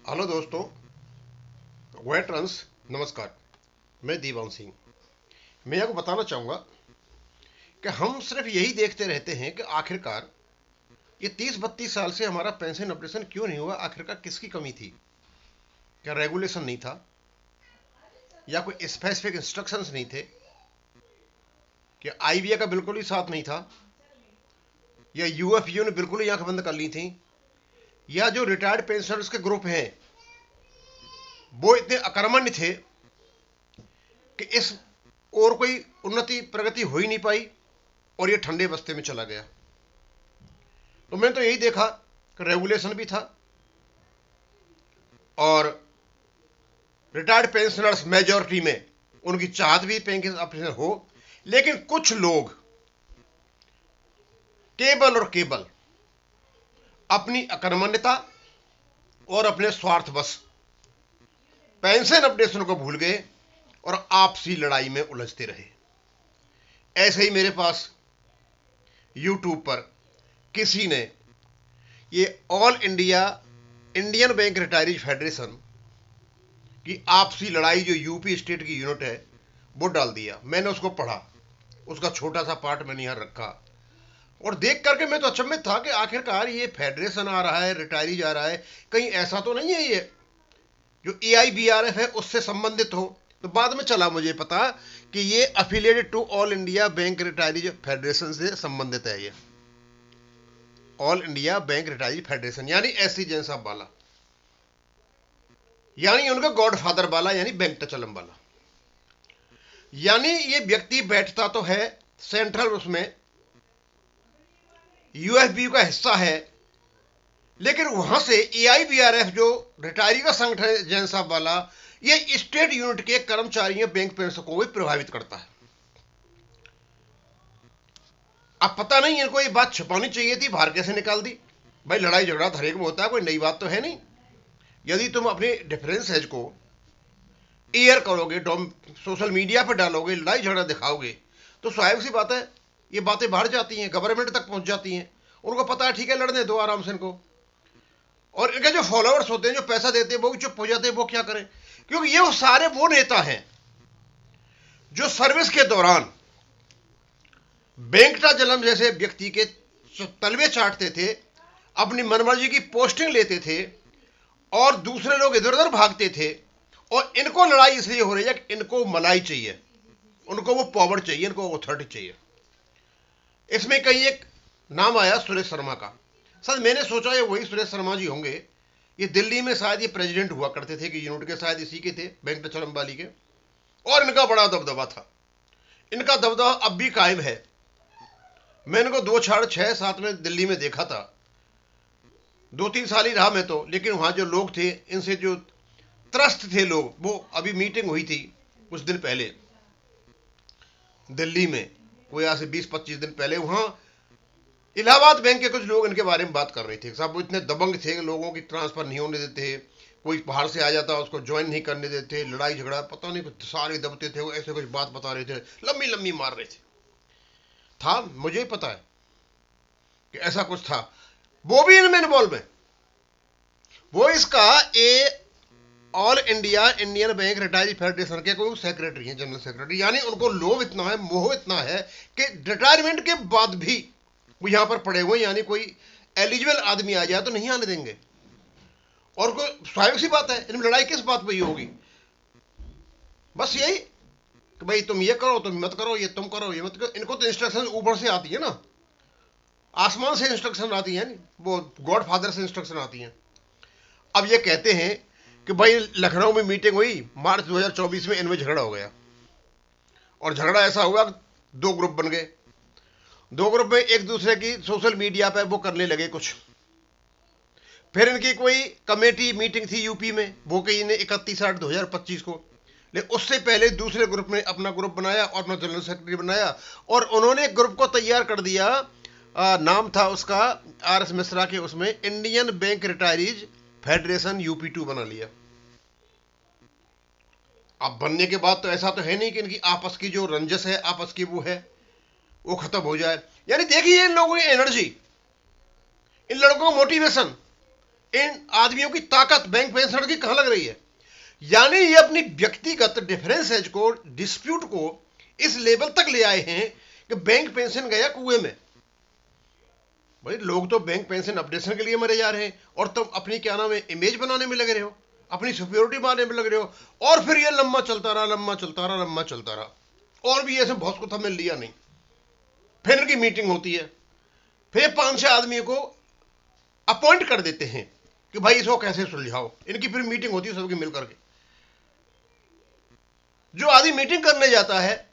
Hello दोस्तों, veterans नमस्कार। मैं दीवान सिंह। मैं आपको बताना चाहूँगा कि हम सिर्फ यही देखते रहते हैं कि आखिरकार ये 30-32 साल से हमारा पेंशन ऑपरेशन क्यों नहीं हुआ। आखिरकार किसकी कमी थी? क्या रेगुलेशन नहीं था, या कोई स्पेसिफिक इंस्ट्रक्शंस नहीं थे, क्या आईबीए का बिल्कुल ही साथ नहीं था, या यूएफयू ने बिल्कुल ही आंख बंद कर ली थी, या जो रिटायर्ड पेंशनर्स के ग्रुप हैं वो इतने अकर्मण्य थे कि इस और कोई उन्नति प्रगति हो ही नहीं पाई और ये ठंडे बस्ते में चला गया। तो मैंने तो यही देखा कि रेगुलेशन भी था और रिटायर्ड पेंशनर्स मेजॉरिटी में उनकी चाहत भी पेंशन ऑपरेशन हो, लेकिन कुछ लोग केवल अपनी अकर्मण्यता और अपने स्वार्थवश पेंशन अपडेशन को भूल गए और आपसी लड़ाई में उलझते रहे। ऐसे ही मेरे पास यूट्यूब पर किसी ने ये all India Indian bank retirees federation की आपसी लड़ाई जो यूपी स्टेट की यूनिट है वो डाल दिया। मैंने उसको पढ़ा, उसका छोटा सा पार्ट मैंने यहां रखा और देख करके मैं तो अचंभित था कि आखिरकार ये फेडरेशन आ रहा है, रिटायरीज आ रहा है, कहीं ऐसा तो नहीं है ये जो एआईबीआरएफ है उससे संबंधित हो। तो बाद में चला मुझे पता कि ये affiliated to all India bank retirees federation से संबंधित है। ये all India bank retirees federation यानी एससी जैन साहब वाला, यानी उनका गॉडफादर वाला, यानी वेंकटचलम वाला। यानी ये व्यक्ति बैठता तो है सेंट्रल, उसमें यूएफबी का हिस्सा है, लेकिन वहां से एआईबीआरएफ जो रिटायरी का संगठन है जैन साहब वाला, ये स्टेट यूनिट के कर्मचारियों बैंक पेंशन को भी प्रभावित करता है। अब पता नहीं इनको ये बात छुपानी चाहिए थी, बाहर कैसे निकाल दी। भाई लड़ाई झगड़ा हर एक में होता है, कोई नई बात तो है नहीं। यदि तुम अपने डिफरेंस है को एयर करोगे, सोशल मीडिया पर डालोगे, लड़ाई झगड़ा दिखाओगे, तो स्वाभाविक सी बात है ये बातें बाहर जाती हैं, गवर्नमेंट तक पहुंच जाती हैं। उनको पता है ठीक है, लड़ने दो आराम से इनको। और इनके जो फॉलोअर्स होते हैं, जो पैसा देते हैं, वो भी चुप हो जाते हैं। वो क्या करें, क्योंकि ये सारे वो नेता हैं जो सर्विस के दौरान वेंकटाचलम जैसे व्यक्ति के तलवे चाटते थे, अपनी मनमर्जी की पोस्टिंग लेते थे और दूसरे लोग इधर उधर भागते थे। और इनको लड़ाई इसलिए हो रही है कि इनको मलाई चाहिए, उनको वो पावर चाहिए, इनको अथॉरिटी चाहिए। इसमें कहीं एक नाम आया सुरेश शर्मा का। सर मैंने सोचा ये वही सुरेश शर्मा जी होंगे। ये दिल्ली में शायद ये प्रेसिडेंट हुआ करते थे कि यूनिट के, शायद इसी के थे, वेंकटचलम वाली के। और इनका बड़ा दबदबा था, इनका दबदबा अब भी कायम है। मैंने इनको 2006-7 में दिल्ली में देखा था। 2-3 साल ही रहा मैं तो, लेकिन वहां जो लोग थे, इनसे जो त्रस्त थे लोग, वो अभी मीटिंग हुई थी कुछ दिन पहले दिल्ली में, कोई आज से 20-25 दिन पहले। वहां इलाहाबाद बैंक के कुछ लोग इनके बारे में बात कर रहे थे। साहब वो इतने दबंग थे, लोगों की ट्रांसफर नहीं होने देते, कोई बाहर से आ जाता उसको ज्वाइन नहीं करने देते, लड़ाई झगड़ा पता नहीं कुछ सारे दबते थे। वो ऐसे कुछ बात बता रहे थे, लंबी लंबी मार रहे थे। था, मुझे पता है कि ऐसा कुछ था। वो भी इनमें इन्वॉल्व है। वो इसका all India Indian bank retiree federation के कोई सेक्रेटरी हैं, जनरल सेक्रेटरी। यानी उनको लोभ इतना है, मोह इतना है कि रिटायरमेंट के बाद भी वो यहां पर पड़े हुए, यानी कोई एलिजिबल आदमी आ जाए तो नहीं आने देंगे। और कोई स्वाभाविक सी बात है, इनमें लड़ाई किस बात पर होगी? बस यही कि भाई तुम ये करो, तुम मत करो, ये तुम करो, ये मत करो। इनको तो इंस्ट्रक्शन ऊपर से आती है ना, आसमान से इंस्ट्रक्शन आती है, वो गॉड फादर से इंस्ट्रक्शन आती है। अब ये कहते हैं कि भाई लखनऊ में मीटिंग हुई मार्च 2024 में, इनमें झगड़ा हो गया। और झगड़ा ऐसा हुआ, दो ग्रुप बन गए। दो ग्रुप में एक दूसरे की सोशल मीडिया पर वो करने लगे कुछ। फिर इनकी कोई कमेटी मीटिंग थी यूपी में, वो कही ने 31/8/2025 को। लेकिन उससे पहले दूसरे ग्रुप ने अपना ग्रुप बनाया और अपना जनरल सेक्रेटरी बनाया, और उन्होंने एक ग्रुप को तैयार कर दिया। नाम था उसका RS मिश्रा के, उसमें Indian bank retirees federation UP2 बना लिया। अब बनने के बाद तो ऐसा तो है नहीं कि इनकी आपस की जो रंजस है, आपस की वो है, वो खत्म हो जाए। यानी देखिए इन लोगों की एनर्जी, इन लड़कों का मोटिवेशन इन आदमियों की ताकत बैंक पेंशन की कहां लग रही है? यानी ये अपनी व्यक्तिगत डिफरेंसेज को, डिस्प्यूट को इस लेवल तक ले आए हैं कि बैंक पेंशन गया कुएं में। भाई लोग तो बैंक पेंशन अपडेशन के लिए मरे जा रहे हैं और तुम अपनी क्या नाम है इमेज बनाने में लगे रहे हो, अपनी सिक्योरिटी बनाने में लगे रहे हो। और फिर ये लंबा चलता रहा, लंबा चलता रहा, लंबा चलता रहा, और भी ऐसे बहुत कुछ हमने लिया नहीं। फिर इनकी मीटिंग होती है, फिर 5-6 आदमी को अपॉइंट कर देते हैं कि भाई इसको कैसे सुलझाओ। इनकी फिर मीटिंग होती है सबकी मिलकर के। जो आदमी मीटिंग करने जाता है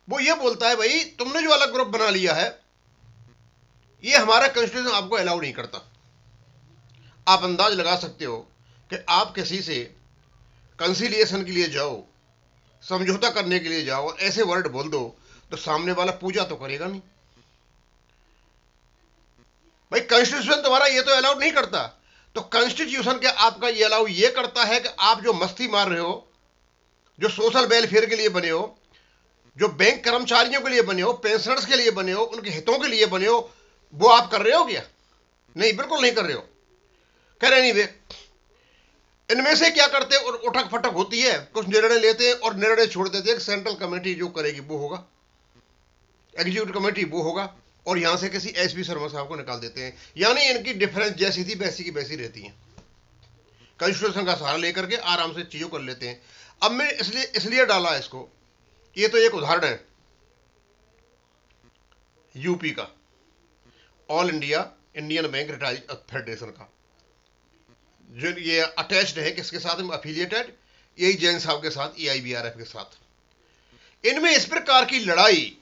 वो ये बोलता है भाई तुमने जो अलग ग्रुप बना लिया है ये हमारा कॉन्स्टिट्यूशन आपको अलाउ नहीं करता। आप अंदाज लगा सकते हो कि आप किसी से कंसिलिएशन के लिए जाओ, समझौता करने के लिए जाओ, ऐसे वर्ड बोल दो तो सामने वाला पूजा तो करेगा नहीं। भाई कॉन्स्टिट्यूशन तुम्हारा ये तो अलाउ नहीं करता, तो कॉन्स्टिट्यूशन के आपका ये अलाउ ये करता है कि आप जो मस्ती मार रहे हो, जो सोशल वेलफेयर के लिए बने हो, जो बैंक कर्मचारियों के लिए बने हो, पेंशनर्स के लिए बने हो, उनके हितों के लिए बने हो, वो आप कर रहे हो क्या? नहीं, बिल्कुल नहीं कर रहे हो। कह रहे नहीं वे इनमें से क्या करते और उठक फटक होती है, कुछ निर्णय लेते हैं और निर्णय छोड़ देते हैं। सेंट्रल कमेटी जो करेगी वो होगा, एग्जीक्यूटिव कमेटी वो होगा, और यहां से किसी एसपी शर्मा साहब को निकाल देते हैं। यानी इनकी डिफरेंस जैसी थी वैसी की वैसी रहती है। कॉन्स्टिट्यूशन का सहारा लेकर के आराम से चीजों कर लेते हैं। अब मैं इसलिए डाला इसको, ये तो एक उदाहरण है यूपी का, all India Indian bank retired federation का, जो ये अटैच्ड है किसके साथ, अफिलिएटेड यही जैन साहब के साथ, EIBRF के साथ। इनमें इस प्रकार की लड़ाई,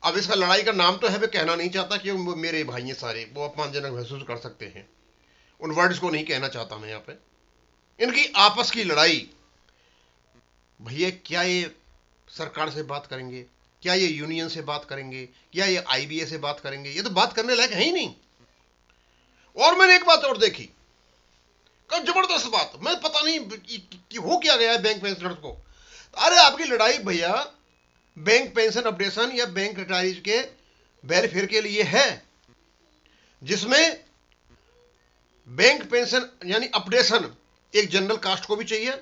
अब इसका लड़ाई का नाम तो है, मैं कहना नहीं चाहता कि वो मेरे भाई हैं सारे, वो अपमानजनक महसूस कर सकते हैं, उन वर्ड्स को नहीं कहना चाहता मैं यहां पे। इनकी आपस की लड़ाई, भैया क्या ये सरकार से बात करेंगे, क्या ये यूनियन से बात करेंगे, क्या ये IBA से बात करेंगे? ये तो बात करने लायक है ही नहीं। और मैंने एक बात और देखी, जबरदस्त बात, मैं पता नहीं कि हो क्या गया है बैंक पेंशनर्स को। अरे आपकी लड़ाई भैया बैंक पेंशन अपडेशन या बैंक रिटायरीज के वेलफेयर के लिए है, जिसमें बैंक पेंशन यानी अपडेशन एक जनरल कास्ट को भी चाहिए,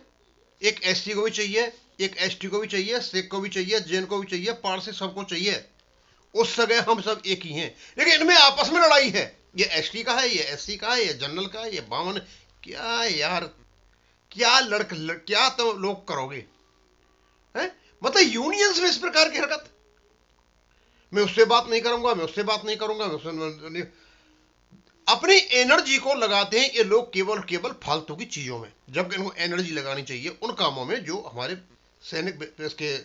एक SC को भी चाहिए, एक ST को भी चाहिए, सिख को भी चाहिए, जैन को भी चाहिए, पारसी सबको चाहिए। उस जगह हम सब एक ही हैं, लेकिन इनमें आपस में लड़ाई है। ये ST का है, ये SC का है, ये जनरल का है, ये बामन। क्या यार, क्या क्या तो लोग करोगे हैं? मतलब यूनियंस में इस प्रकार की हरकत, मैं उससे बात नहीं करूंगा, मैं उससे बात नहीं करूंगा, मैं उससे अपनी एनर्जी को लगाते हैं ये लोग केवल फालतू की चीजों में, जबकि इनको एनर्जी लगानी चाहिए उन कामों में जो हमारे सैनिक के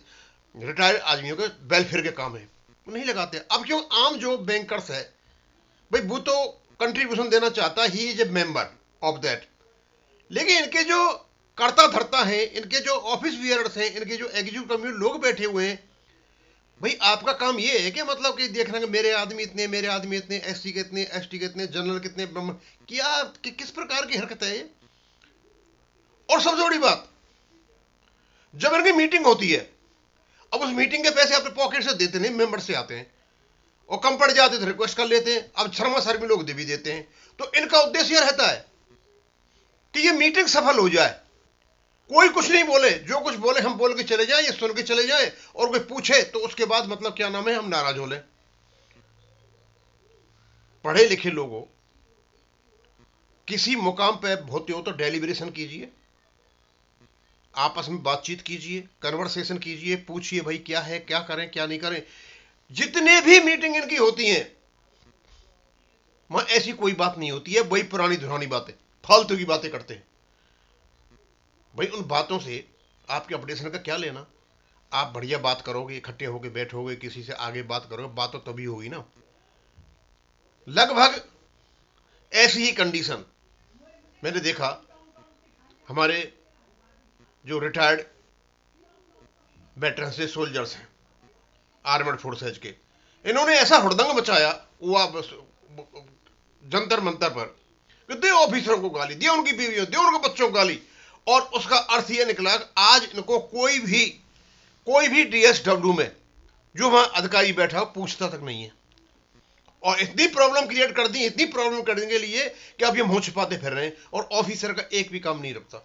रिटायर्ड आदमियों के वेलफेयर के काम है, वो नहीं लगाते। अब क्यों आम जो बैंकर्स है भाई, वो तो कंट्रीब्यूशन देना चाहता, he is a member of that, लेकिन इनके जो कर्ता धर्ता हैं, इनके जो ऑफिस बियर्स हैं, इनके जो एग्जीक्यूटिव कम्युनिटी लोग बैठे हुए हैं, भाई आपका काम ये है कि मतलब कि देखना कि मेरे आदमी इतने, मेरे आदमी इतने, SC के इतने, ST के इतने, जनरल कितने, क्या किस प्रकार की हरकत है ये? और सबसे बड़ी बात, जब इनकी मीटिंग होती है, अब उस मीटिंग के पैसे अपने पॉकेट से देते नहीं, मेंबर से आते हैं, और कम पड़ जाते तो रिक्वेस्ट कर लेते हैं। अब शर्मा सर भी लोग दे भी देते हैं। तो इनका उद्देश्य यह रहता है कि ये मीटिंग सफल हो जाए, कोई कुछ नहीं बोले, जो कुछ बोले हम बोल के चले जाएं, ये सुन के चले जाएं, और कोई पूछे तो उसके बाद मतलब क्या नाम है, हम नाराज हो लें। पढ़े लिखे लोगों, किसी मुकाम पर होते हो तो डेलिब्रेशन कीजिए, आपस में बातचीत कीजिए, कन्वर्सेशन कीजिए, पूछिए भाई क्या है, क्या करें क्या नहीं करें। जितने भी मीटिंग इनकी होती हैं वहां ऐसी कोई बात नहीं होती है, वही पुरानी धुरानी बातें, फालतू की बातें करते हैं। भाई उन बातों से आपके अपडेशन का क्या लेना? आप बढ़िया बात करोगे, इकट्ठे होके बैठोगे, किसी से आगे बात करोगे, बात तो तभी होगी ना। लगभग ऐसी ही कंडीशन मैंने देखा, हमारे जो रिटायर्ड वेटरन से सोल्जर्स हैं आर्मड फोर्सेज के, इन्होंने ऐसा हुड़दंग मचाया वो जंतर मंतर पर, दे ऑफिसरों को गाली, दे उनकी बीवियों, दे उनके बच्चों को गाली, और उसका अर्थ यह निकला आज इनको कोई भी DSW में जो वहां अधिकारी बैठा हो पूछता तक नहीं है। और इतनी प्रॉब्लम क्रिएट कर दी, इतनी प्रॉब्लम करने के लिए कि अब ये मुंह छिपाते फिर रहे हैं और ऑफिसर का एक भी काम नहीं रखता,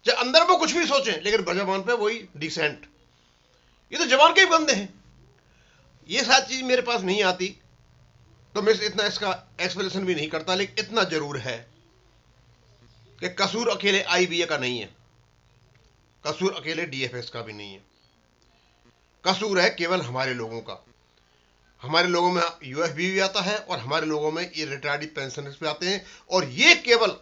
चाहे अंदर में कुछ भी सोचें लेकिन जबान पे वही डिसेंट। ये तो जबान के ही बंदे हैं। ये सारी चीज मेरे पास नहीं आती तो मैं इतना इसका एक्सप्लेनेशन भी नहीं करता, लेकिन इतना जरूर है कि कसूर अकेले आईबीए का नहीं है, कसूर अकेले डीएफएस का भी नहीं है, कसूर है केवल हमारे लोगों का। हमारे लोगों में यूएफबी भी आता है और हमारे लोगों में ये रिटायर्ड पेंशनर्स भी आते हैं, और ये केवल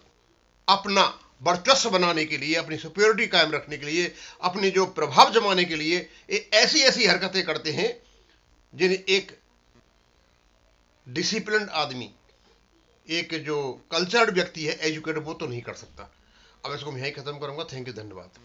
अपना वर्चस्व बनाने के लिए, अपनी सुपीरियरिटी कायम रखने के लिए, अपनी जो प्रभाव जमाने के लिए ऐसी ऐसी हरकतें करते हैं जिन्हें एक डिसिप्लिन्ड आदमी, एक जो कल्चर्ड व्यक्ति है, एजुकेटेड, वो तो नहीं कर सकता। अब इसको मैं यहीं खत्म करूंगा। थैंक यू, धन्यवाद।